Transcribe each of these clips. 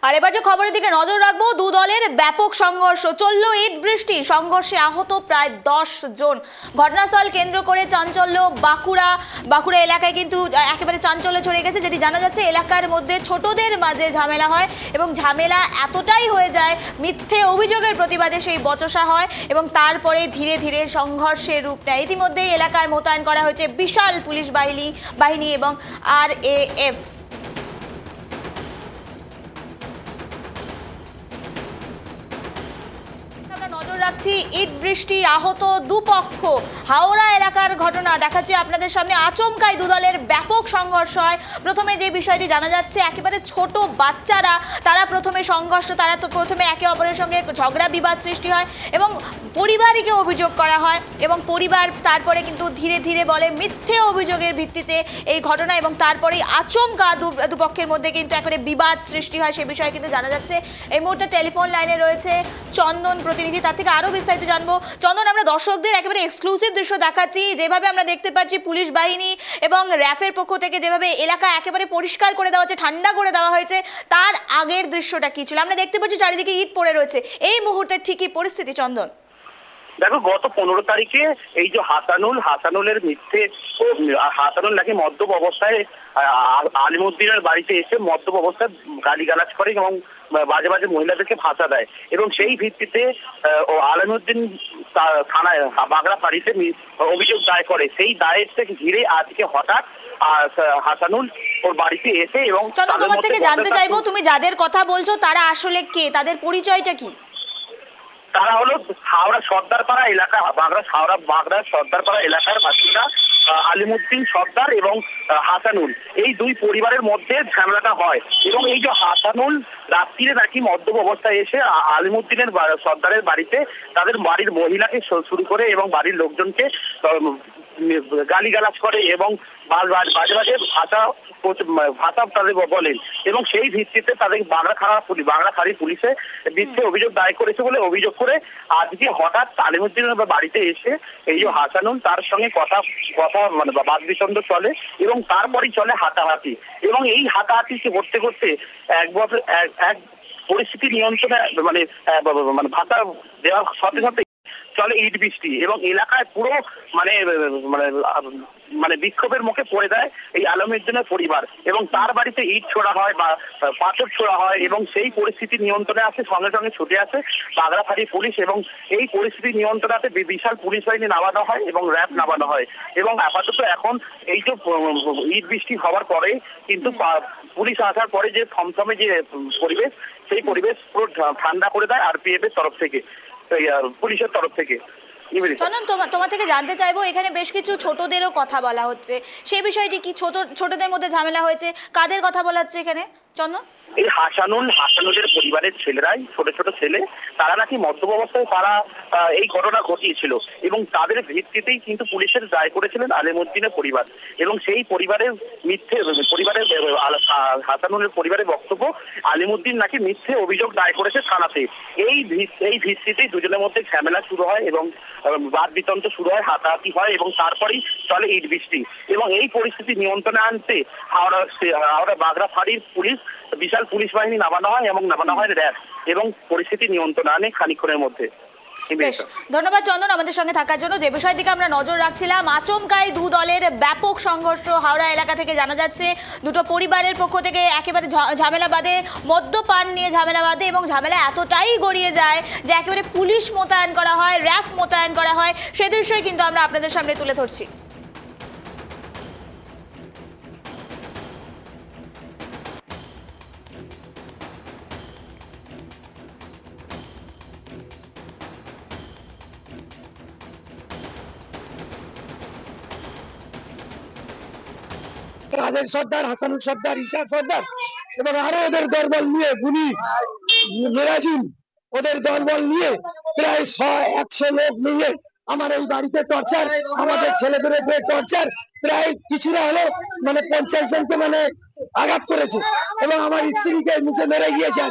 আর এবার যে খবরের দিকে নজর রাখবো, দু দলের ব্যাপক সংঘর্ষ চলল। ইট বৃষ্টি, সংঘর্ষে আহত প্রায় 10 জন। ঘটনাস্থল কেন্দ্র করে চাঞ্চল্য বাঁকুড়া এলাকায় কিন্তু একেবারে চাঞ্চল্য ছড়িয়ে গেছে। যেটি জানা যাচ্ছে, এলাকার মধ্যে ছোটদের মাঝে ঝামেলা হয় এবং ঝামেলা এতটাই হয়ে যায়, মিথ্যে অভিযোগের প্রতিবাদে সেই বচসা হয় এবং তারপরে ধীরে ধীরে সংঘর্ষের রূপ নেয়। ইতিমধ্যেই এলাকায় মোতায়েন করা হয়েছে বিশাল পুলিশ বাহিনী এবং RAF। রাখছি ইট বৃষ্টি, আহত দুপক্ষ। হাওড়া এলাকার ঘটনা দেখাচ্ছি আপনাদের সামনে। আচমকাই দুদলের ব্যাপক সংঘর্ষ হয়। প্রথমে যে বিষয়টি জানা যাচ্ছে, একেবারে ছোট বাচ্চারা তারা প্রথমে প্রথমে একে অপরের সঙ্গে ঝগড়া বিবাদ সৃষ্টি হয় এবং পরিবারকে অভিযোগ করা হয় এবং পরিবার তারপরে কিন্তু ধীরে ধীরে বলে মিথ্যে অভিযোগের ভিত্তিতে এই ঘটনা এবং তারপরেই আচমকা দুপক্ষের মধ্যে কিন্তু একেবারে বিবাদ সৃষ্টি হয়। সে বিষয়ে কিন্তু জানা যাচ্ছে। এই মুহূর্তে টেলিফোন লাইনে রয়েছে চন্দন প্রতিনিধি, তার থেকে আরো বিস্তারিত জানবো। চন্দন, আমরা দর্শকদের একেবারে এক্সক্লুসিভ দৃশ্য দেখাচ্ছি, যেভাবে আমরা দেখতে পাচ্ছি পুলিশ বাহিনী এবং RAF-এর পক্ষ থেকে যেভাবে এলাকা একেবারে পরিষ্কার করে দেওয়া হচ্ছে, ঠান্ডা করে দেওয়া হয়েছে। তার আগের দৃশ্যটা কি ছিল? আমরা দেখতে পাচ্ছি চারিদিকে ইট পড়ে রয়েছে। এই মুহূর্তে ঠিকই পরিস্থিতি চন্দন। দেখো, গত 15 তারিখে এই যে হাসানুলের মিথ্যে, হাসানুল নাকি মদ্যপ অবস্থায় আলিমুদ্দিনের বাড়িতে এসে মদ্যপ অবস্থায় গালিগালাজ করে এবং বাজে বাজে মহিলাদেরকে ভাষা দেয় এবং সেই ভিত্তিতে আলিমুদ্দিন থানায় বাগড়া ফাঁড়িতে অভিযোগ দায়ের করে। সেই দায়ের থেকে ঘিরে আজকে হঠাৎ হাসানুল ওর বাড়িতে এসে এবং তোমার থেকে জানতে চাইবো, তুমি যাদের কথা বলছো তারা আসলে কে, তাদের পরিচয়টা কি? তারা হলো হাওড়া সর্দারপাড়া এলাকা, বাগড়া সর্দারপাড়া এলাকার বাসিন্দা আলিমুদ্দিন সর্দার এবং হাসানুল। এই দুই পরিবারের মধ্যে ঝামেলাটা হয় এবং এই যে হাসানুল রাত্রিরে নাকি মদ্যপ অবস্থায় এসে আলিমুদ্দিনের সর্দারের বাড়িতে তাদের বাড়ির মহিলাকে শুরু করে এবং বাড়ির লোকজনকে গালিগালাজ করে এবং বাজে বাজে ভাষা তাদের বলেন এবং সেই ভিত্তিতে তাদের বাগড়া ফাঁড়ির পুলিশে মিথ্যে অভিযোগ দায়ের করেছে বলে অভিযোগ করে আজকে হঠাৎ আলিমুদ্দিনের বাড়িতে এসে এই যে হাসানুল তার সঙ্গে কথা মানে বাদবিতণ্ড চলে এবং তারপরই চলে হাতাহাতি এবং এই হাতাহাতি করতে করতে এক পরিস্থিতি নিয়ন্ত্রণে মানে ভাষা দেওয়ার সাথে সাথে চলে ইট বৃষ্টি এবং এলাকায় পুরো মানে মানে মানে বিক্ষোভের মুখে পড়ে দেয় এই আলমউদ্দিনের পরিবার এবং তার বাড়িতে ইট ছোড়া হয় বা পাথর ছোড়া হয় এবং সেই পরিস্থিতি নিয়ন্ত্রণে আসে সঙ্গে সঙ্গে ছুটে আসে বাগড়া ফাঁড়ি পুলিশ এবং এই পরিস্থিতি নিয়ন্ত্রণাতে বিশাল পুলিশ বাহিনী নামানো হয় এবং RAF নামানো হয় এবং আপাতত এখন এই তো ইট বৃষ্টি হওয়ার পরে কিন্তু পুলিশ আসার পরে যে থমথমে যে পরিবেশ, সেই পরিবেশ পুরো ঠান্ডা করে দেয় RPF এর তরফ থেকে, পুলিশের তরফ থেকে। চন্দন, তোমার থেকে জানতে চাইবো, এখানে বেশ কিছু ছোটদেরও কথা বলা হচ্ছে, সেই বিষয়টি কি? ছোটদের মধ্যে ঝামেলা হয়েছে, কাদের কথা বলা হচ্ছে এখানে চন্দন? এই হাসানুলের পরিবারের ছেলেরাই, ছোট ছোট ছেলে, তারা নাকি মদ্যপ অবস্থায় তারা এই ঘটনা ঘটিয়েছিল এবং তাদের ভিত্তিতেই কিন্তু পুলিশের দায় করেছিলেন আলিমুদ্দিনের পরিবার এবং সেই পরিবারের হাসানুলের পরিবারের বক্তব্য আলিমুদ্দিন নাকি মিথ্যে অভিযোগ দায়ের করেছে থানাতে। এই ভিত্তিতেই দুজনের মধ্যে ঝামেলা শুরু হয় এবং বাদ বিতন্ত্র শুরু হয়, হাতাহাতি হয় এবং তারপরেই চলে ইট বৃষ্টি এবং এই পরিস্থিতি নিয়ন্ত্রণে আনতে হাওড়া বাগড়া ফাঁড়ির পুলিশ বিশাল পুলিশ বাহিনী নামানো হয় এবং নামানো হয় RAF এবং পরিস্থিতি নিয়ন্ত্রণে আনে খানিকক্ষণের মধ্যে। বেশ, ধন্যবাদ চন্দন আমাদের সঙ্গে থাকার জন্য। যে বিষয়ের দিকে আমরা নজর রাখছিলাম, আচমকাই দু দলের ব্যাপক সংঘর্ষ হাওড়া এলাকা থেকে জানা যাচ্ছে। দুটো পরিবারের পক্ষ থেকে একেবারে ঝামেলা বাঁধে, মদ্যপান নিয়ে ঝামেলা বাঁধে এবং ঝামেলা এতটাই গড়িয়ে যায় যে একেবারে পুলিশ মোতায়েন করা হয়, RAF মোতায়েন করা হয়। সে দৃশ্যই কিন্তু আমরা আপনাদের সামনে তুলে ধরছি। কাদের সর্দার, হাসানুল সর্দার, ঈশা সর্দার এবং আরো ওদের দলবল নিয়ে মেরাজিন ওদের দলবল নিয়ে প্রায় 100-100 লোক নিয়ে আমার এই বাড়িতে টর্চার, আমাদের ছেলেদের উপরে টর্চার, প্রায় কিছুটা হলো মানে 50 জনকে মানে আঘাত করেছে এবং আমার স্ত্রীকে মুখে মেরে গিয়েছে।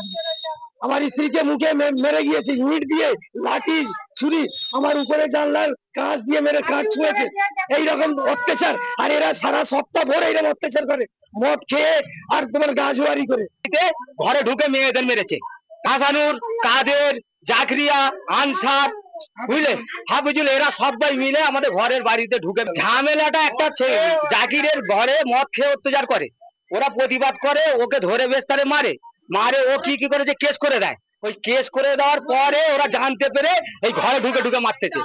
আমার স্ত্রীকে মুখে মেরে গিয়েছে, ইট দিয়ে, লাঠি, ছুরি, আমার উপরে জানলার কাঁচ দিয়ে মেরে কাঁচ ছুঁয়েছে। এইরকম অত্যাচার, আর এরা সারা সপ্তাহ ভরে এরকম অত্যাচার করে, মদ খেয়ে আর তোমার গাছুয়ারি করে। ঘরে ঢুকে মেয়েদের মেরেছে, হাসানুর, কাদের, জাকরিয়া, আনসার, বুঝলে, হাফিজুল, এরা সবাই মিলে আমাদের ঘরের বাড়িতে ঢুকে। ঝামেলাটা একটা জাকিরের ঘরে মদ খেয়ে অত্যাচার করে, ওরা প্রতিবাদ করে, ওকে ধরে বেস্তারে মারে, ও কি করেছে, কেস করে দেয়। ওই কেস করে দেওয়ার পরে ওরা জানতে পেরে এই ঘরে ঢুকে মারতেছে।